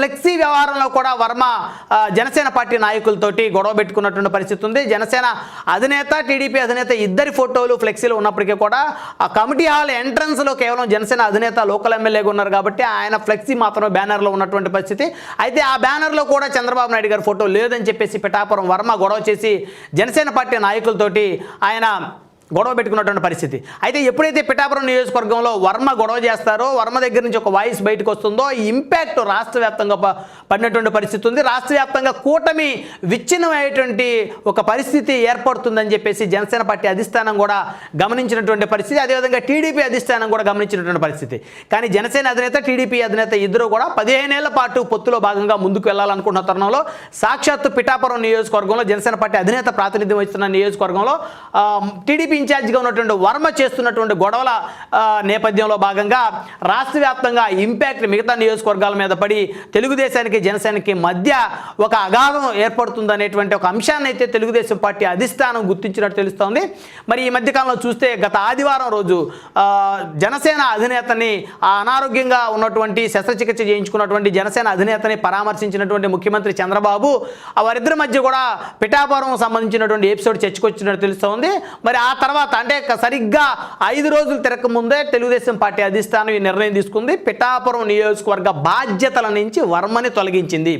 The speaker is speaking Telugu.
ఫ్లెక్సీ వ్యవహారంలో కూడా వర్మ జనసేన పార్టీ నాయకులతోటి గొడవ పెట్టుకున్నటువంటి పరిస్థితి ఉంది. జనసేన అధినేత టీడీపీ అధినేత ఇద్దరి ఫోటోలు ఫ్లెక్సీలు ఉన్నప్పటికీ కూడా ఆ కమిటీ హాల్ ఎంట్రన్స్లో కేవలం జనసేన అధినేత లోకల్ ఎమ్మెల్యేగా ఉన్నారు కాబట్టి ఆయన ఫ్లెక్సీ మాత్రమే బ్యానర్లో ఉన్నటువంటి పరిస్థితి. అయితే ఆ బ్యానర్లో కూడా చంద్రబాబు నాయుడు గారి ఫోటో లేదని చెప్పేసి పిఠాపురం వర్మ గొడవ చేసి జనసేన పార్టీ నాయకులతోటి ఆయన గొడవ పెట్టుకున్నటువంటి పరిస్థితి. అయితే ఎప్పుడైతే పిఠాపురం నియోజకవర్గంలో వర్మ గొడవ చేస్తారో, వర్మ దగ్గర నుంచి ఒక వాయిస్ బయటకు వస్తుందో ఇంపాక్ట్ రాష్ట్ర వ్యాప్తంగా పడినటువంటి పరిస్థితి ఉంది. రాష్ట్ర వ్యాప్తంగా కూటమి విచ్ఛిన్నమైనటువంటి ఒక పరిస్థితి ఏర్పడుతుందని చెప్పేసి జనసేన పార్టీ అధిష్టానం కూడా గమనించినటువంటి పరిస్థితి, అదేవిధంగా టీడీపీ అధిష్టానం కూడా గమనించినటువంటి పరిస్థితి. కానీ జనసేన అధినేత టీడీపీ అధినేత ఇద్దరు కూడా 15 ఏళ్ల పాటు పొత్తులో భాగంగా ముందుకు వెళ్ళాలనుకున్న తరుణంలో సాక్షాత్తు పిఠాపురం నియోజకవర్గంలో జనసేన పార్టీ అధినేత ప్రాతినిధ్యం వహిస్తున్న నియోజకవర్గంలో టీడీపీ ఇన్ఛార్జిగా ఉన్నటువంటి వర్మ చేస్తున్నటువంటి గొడవల నేపథ్యంలో భాగంగా రాష్ట్ర వ్యాప్తంగా ఇంపాక్ట్ మిగతా నియోజకవర్గాల మీద పడి తెలుగుదేశానికి జనసేనకి మధ్య ఒక అగాధం ఏర్పడుతుందనేటువంటి ఒక అంశాన్ని అయితే తెలుగుదేశం పార్టీ అధిష్టానం గుర్తించినట్టు తెలుస్తోంది. మరి ఈ మధ్యకాలంలో చూస్తే గత ఆదివారం రోజు జనసేన అధినేతని అనారోగ్యంగా ఉన్నటువంటి శస్త్రచికిత్స చేయించుకున్నటువంటి జనసేన అధినేతని పరామర్శించినటువంటి ముఖ్యమంత్రి చంద్రబాబు వారిద్దరి మధ్య కూడా పిఠాపురం సంబంధించినటువంటి ఎపిసోడ్ చర్చకొచ్చినట్టు తెలుస్తోంది. మరి ఆ తర్వాత అంటే సరిగ్గా 5 రోజులు తిరగకముందే తెలుగుదేశం పార్టీ అధిష్టానం ఈ నిర్ణయం తీసుకుంది. పిఠాపురం నియోజకవర్గ బాధ్యతల నుంచి వర్మని తొలగించింది.